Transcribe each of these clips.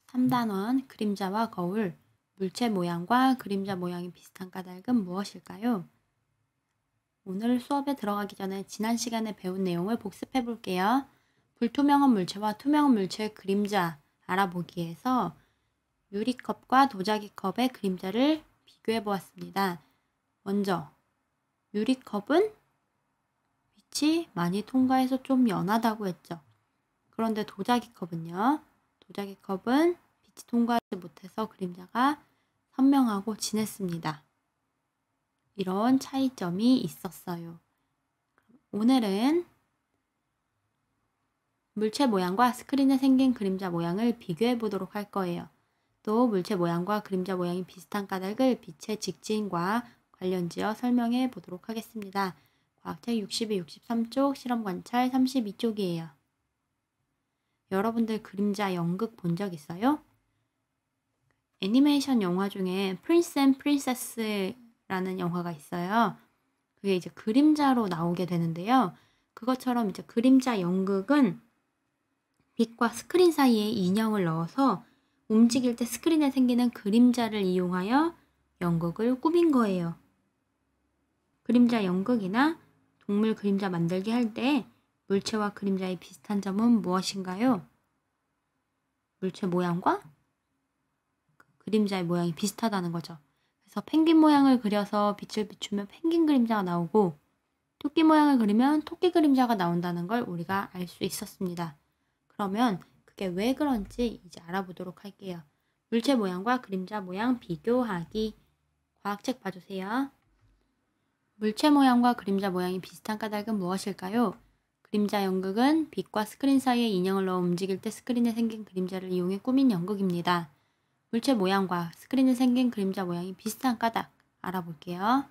3단원 그림자와 거울, 물체 모양과 그림자 모양이 비슷한 까닭은 무엇일까요? 오늘 수업에 들어가기 전에 지난 시간에 배운 내용을 복습해 볼게요. 불투명한 물체와 투명한 물체의 그림자 알아보기에서 유리컵과 도자기컵의 그림자를 비교해 보았습니다. 먼저 유리컵은 빛이 많이 통과해서 좀 연하다고 했죠. 그런데 도자기컵은요. 도자기컵은 빛이 통과하지 못해서 그림자가 선명하고 진했습니다. 이런 차이점이 있었어요. 오늘은 물체 모양과 스크린에 생긴 그림자 모양을 비교해 보도록 할 거예요. 또 물체 모양과 그림자 모양이 비슷한 까닭을 빛의 직진과 관련지어 설명해 보도록 하겠습니다. 과학책 62, 63쪽, 실험 관찰 32쪽이에요. 여러분들 그림자 연극 본 적 있어요? 애니메이션 영화 중에 프린스 앤 프린세스라는 영화가 있어요. 그게 이제 그림자로 나오게 되는데요. 그것처럼 이제 그림자 연극은 빛과 스크린 사이에 인형을 넣어서 움직일 때 스크린에 생기는 그림자를 이용하여 연극을 꾸민 거예요. 그림자 연극이나 동물 그림자 만들기 할 때 물체와 그림자의 비슷한 점은 무엇인가요? 물체 모양과 그림자의 모양이 비슷하다는 거죠. 그래서 펭귄 모양을 그려서 빛을 비추면 펭귄 그림자가 나오고 토끼 모양을 그리면 토끼 그림자가 나온다는 걸 우리가 알 수 있었습니다. 그러면 그게 왜 그런지 이제 알아보도록 할게요. 물체 모양과 그림자 모양 비교하기. 과학책 봐주세요. 물체 모양과 그림자 모양이 비슷한 까닭은 무엇일까요? 그림자 연극은 빛과 스크린 사이에 인형을 넣어 움직일 때 스크린에 생긴 그림자를 이용해 꾸민 연극입니다. 물체 모양과 스크린에 생긴 그림자 모양이 비슷한 까닭 알아볼게요.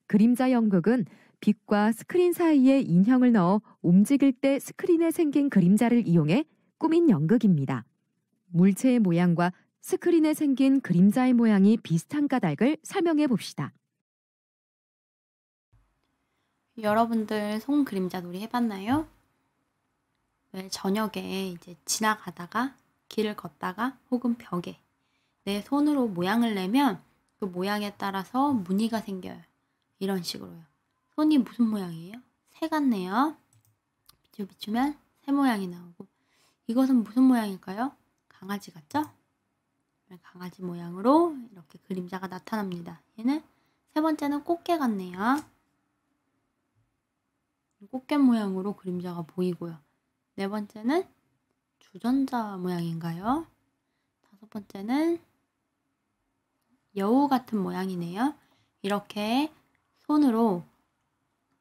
그림자 연극은 빛과 스크린 사이에 인형을 넣어 움직일 때 스크린에 생긴 그림자를 이용해 꾸민 연극입니다. 물체의 모양과 스크린에 생긴 그림자의 모양이 비슷한 까닭을 설명해 봅시다. 여러분들 손 그림자 놀이 해봤나요? 왜 저녁에 이제 지나가다가 길을 걷다가 혹은 벽에 내 손으로 모양을 내면 그 모양에 따라서 무늬가 생겨요. 이런 식으로요. 손이 무슨 모양이에요? 새 같네요. 빛을 비추면 새 모양이 나오고 이것은 무슨 모양일까요? 강아지 같죠? 강아지 모양으로 이렇게 그림자가 나타납니다. 얘는 세 번째는 꽃게 같네요. 꽃게 모양으로 그림자가 보이고요. 네 번째는 주전자 모양인가요? 다섯 번째는 여우 같은 모양이네요. 이렇게 손으로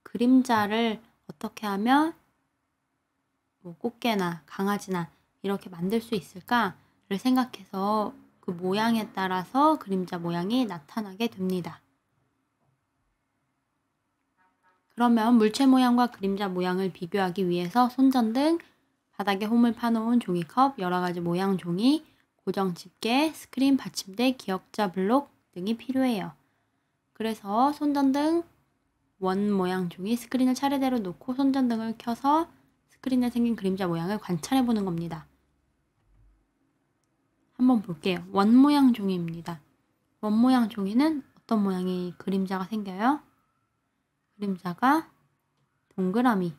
그림자를 어떻게 하면 꽃게나 강아지나 이렇게 만들 수 있을까를 생각해서 그 모양에 따라서 그림자 모양이 나타나게 됩니다. 그러면 물체 모양과 그림자 모양을 비교하기 위해서 손전등, 바닥에 홈을 파놓은 종이컵, 여러가지 모양 종이, 고정 집게, 스크린 받침대, 기역자 블록 등이 필요해요. 그래서 손전등, 원 모양 종이, 스크린을 차례대로 놓고 손전등을 켜서 스크린에 생긴 그림자 모양을 관찰해 보는 겁니다. 한번 볼게요. 원 모양 종이입니다. 원 모양 종이는 어떤 모양이 그림자가 생겨요? 그림자가 동그라미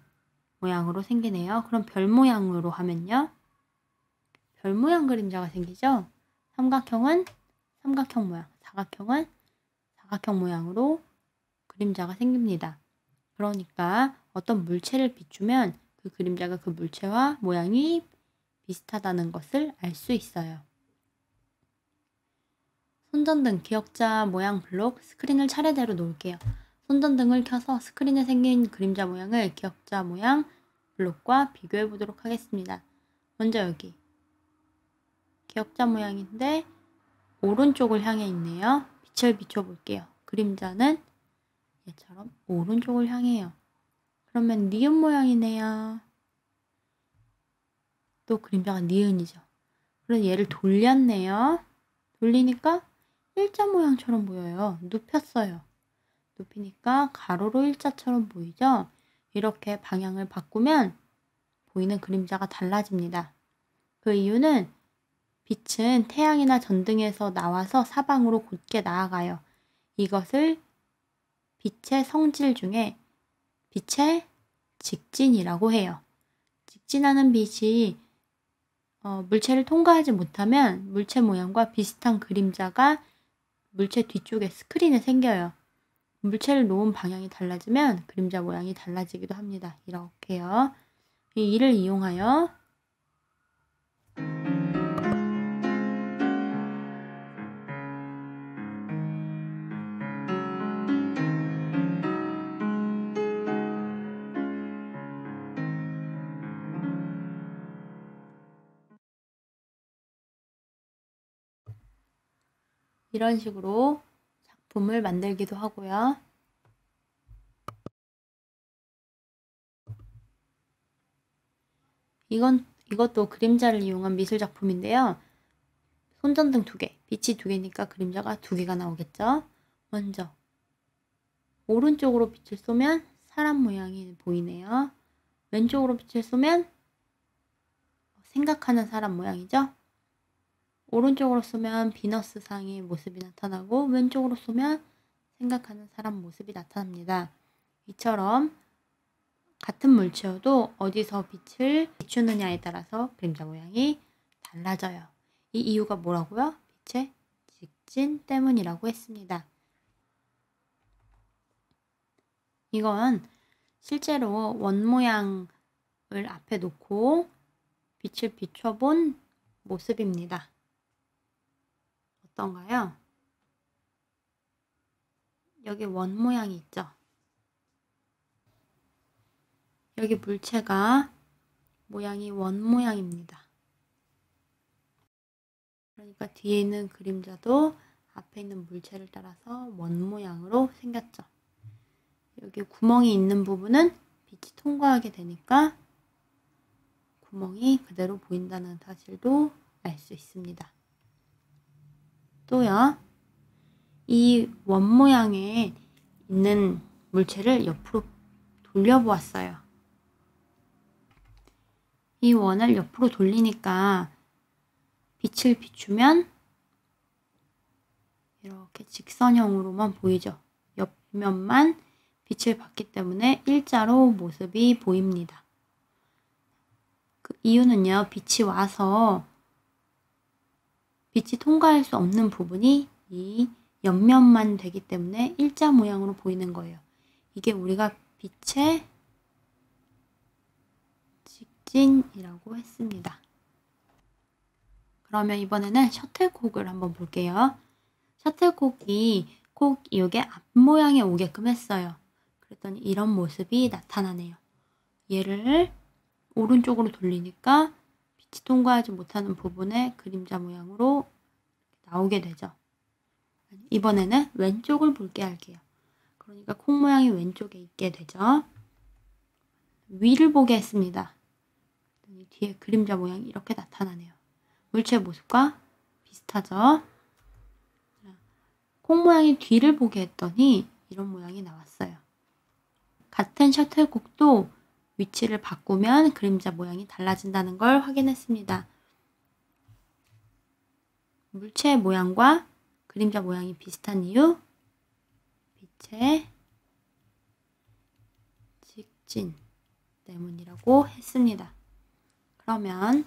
모양으로 생기네요. 그럼 별 모양으로 하면요. 별 모양 그림자가 생기죠? 삼각형은 삼각형 모양, 사각형은 사각형 모양으로 그림자가 생깁니다. 그러니까 어떤 물체를 비추면 그 그림자가 그 물체와 모양이 비슷하다는 것을 알 수 있어요. 손전등, 기역자 모양 블록, 스크린을 차례대로 놓을게요. 손전등을 켜서 스크린에 생긴 그림자 모양을 기역자 모양 블록과 비교해 보도록 하겠습니다. 먼저 여기 기역자 모양인데 오른쪽을 향해 있네요. 빛을 비춰 볼게요. 그림자는 얘처럼 오른쪽을 향해요. 그러면 니은 모양이네요. 또 그림자가 니은이죠. 그래서 얘를 돌렸네요. 돌리니까 일자 모양처럼 보여요. 눕혔어요. 눕히니까 가로로 일자처럼 보이죠? 이렇게 방향을 바꾸면 보이는 그림자가 달라집니다. 그 이유는 빛은 태양이나 전등에서 나와서 사방으로 곧게 나아가요. 이것을 빛의 성질 중에 빛의 직진이라고 해요. 직진하는 빛이 물체를 통과하지 못하면 물체 모양과 비슷한 그림자가 물체 뒤쪽에 스크린에 생겨요. 물체를 놓은 방향이 달라지면 그림자 모양이 달라지기도 합니다. 이렇게요. 이를 이용하여 이런 식으로 작품을 만들기도 하고요. 이것도 그림자를 이용한 미술 작품인데요. 손전등 2개, 빛이 2개니까 그림자가 2개가 나오겠죠. 먼저 오른쪽으로 빛을 쏘면 사람 모양이 보이네요. 왼쪽으로 빛을 쏘면 생각하는 사람 모양이죠. 오른쪽으로 쏘면 비너스상의 모습이 나타나고 왼쪽으로 쏘면 생각하는 사람 모습이 나타납니다. 이처럼 같은 물체여도 어디서 빛을 비추느냐에 따라서 그림자 모양이 달라져요. 이 이유가 뭐라고요? 빛의 직진 때문이라고 했습니다. 이건 실제로 원 모양을 앞에 놓고 빛을 비춰본 모습입니다. 어떤가요? 여기 원 모양이 있죠? 여기 물체가 모양이 원 모양입니다. 그러니까 뒤에 있는 그림자도 앞에 있는 물체를 따라서 원 모양으로 생겼죠. 여기 구멍이 있는 부분은 빛이 통과하게 되니까 구멍이 그대로 보인다는 사실도 알 수 있습니다. 또요, 이 원 모양에 있는 물체를 옆으로 돌려보았어요. 이 원을 옆으로 돌리니까 빛을 비추면 이렇게 직선형으로만 보이죠. 옆면만 빛을 받기 때문에 일자로 모습이 보입니다. 그 이유는요, 빛이 와서 빛이 통과할 수 없는 부분이 이 옆면만 되기 때문에 일자 모양으로 보이는 거예요. 이게 우리가 빛의 직진이라고 했습니다. 그러면 이번에는 셔틀콕을 한번 볼게요. 셔틀콕이 콕 여기 앞모양에 오게끔 했어요. 그랬더니 이런 모습이 나타나네요. 얘를 오른쪽으로 돌리니까 빛이 통과하지 못하는 부분에 그림자 모양으로 나오게 되죠. 이번에는 왼쪽을 볼게 할게요. 그러니까 콕 모양이 왼쪽에 있게 되죠. 위를 보게 했습니다. 뒤에 그림자 모양이 이렇게 나타나네요. 물체 모습과 비슷하죠? 콕 모양이 뒤를 보게 했더니 이런 모양이 나왔어요. 같은 셔틀콕도 위치를 바꾸면 그림자 모양이 달라진다는 걸 확인했습니다. 물체의 모양과 그림자 모양이 비슷한 이유, 빛의 직진 때문이라고 했습니다. 그러면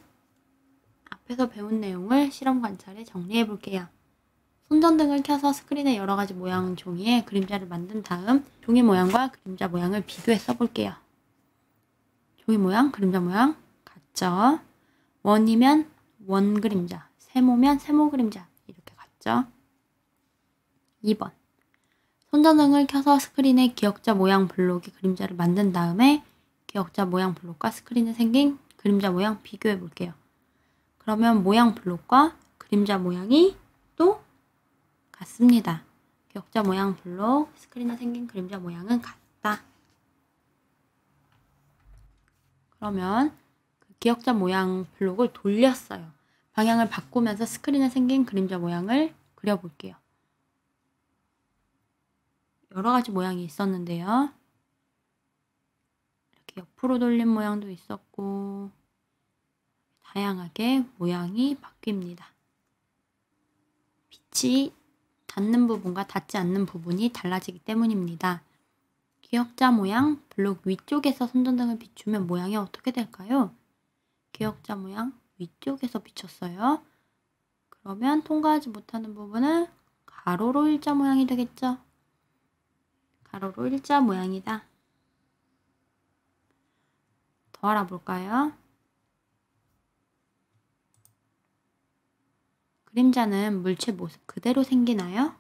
앞에서 배운 내용을 실험 관찰에 정리해 볼게요. 손전등을 켜서 스크린에 여러 가지 모양 종이에 그림자를 만든 다음 종이 모양과 그림자 모양을 비교해 써볼게요. 종이 모양, 그림자 모양 같죠? 원이면 원 그림자, 세모면 세모 그림자 이렇게 같죠? 2번 손전등을 켜서 스크린에 기역자 모양 블록의 그림자를 만든 다음에 기역자 모양 블록과 스크린에 생긴 그림자 모양 비교해 볼게요. 그러면 모양 블록과 그림자 모양이 또 같습니다. 기역자 모양 블록, 스크린에 생긴 그림자 모양은 같다. 그러면 그 기역자 모양 블록을 돌렸어요. 방향을 바꾸면서 스크린에 생긴 그림자 모양을 그려볼게요. 여러 가지 모양이 있었는데요. 이렇게 옆으로 돌린 모양도 있었고 다양하게 모양이 바뀝니다. 빛이 닿는 부분과 닿지 않는 부분이 달라지기 때문입니다. 기역자 모양, 블록 위쪽에서 손전등을 비추면 모양이 어떻게 될까요? 기역자 모양 위쪽에서 비췄어요. 그러면 통과하지 못하는 부분은 가로로 일자 모양이 되겠죠? 가로로 일자 모양이다. 더 알아볼까요? 그림자는 물체 모습 그대로 생기나요?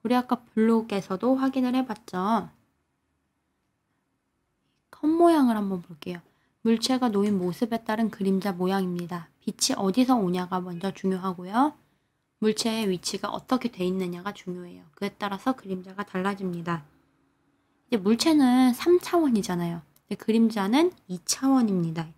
우리 아까 블록에서도 확인을 해봤죠. 컵 모양을 한번 볼게요. 물체가 놓인 모습에 따른 그림자 모양입니다. 빛이 어디서 오냐가 먼저 중요하고요. 물체의 위치가 어떻게 돼 있느냐가 중요해요. 그에 따라서 그림자가 달라집니다. 이제 물체는 3차원이잖아요. 근데 그림자는 2차원입니다.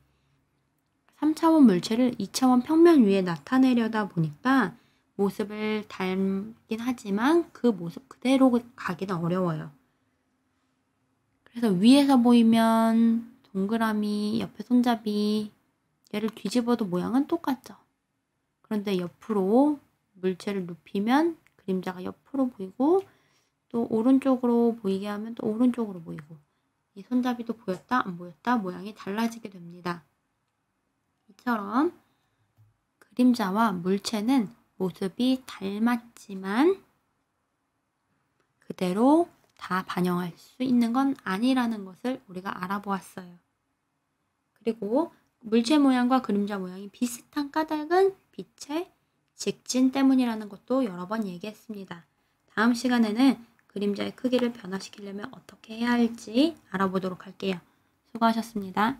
3차원 물체를 2차원 평면 위에 나타내려다 보니까 모습을 닮긴 하지만 그 모습 그대로 가기는 어려워요. 그래서 위에서 보이면 동그라미, 옆에 손잡이, 얘를 뒤집어도 모양은 똑같죠. 그런데 옆으로 물체를 눕히면 그림자가 옆으로 보이고 또 오른쪽으로 보이게 하면 또 오른쪽으로 보이고 이 손잡이도 보였다 안 보였다 모양이 달라지게 됩니다. 이처럼 그림자와 물체는 모습이 닮았지만 그대로 다 반영할 수 있는 건 아니라는 것을 우리가 알아보았어요. 그리고 물체 모양과 그림자 모양이 비슷한 까닭은 빛의 직진 때문이라는 것도 여러 번 얘기했습니다. 다음 시간에는 그림자의 크기를 변화시키려면 어떻게 해야 할지 알아보도록 할게요. 수고하셨습니다.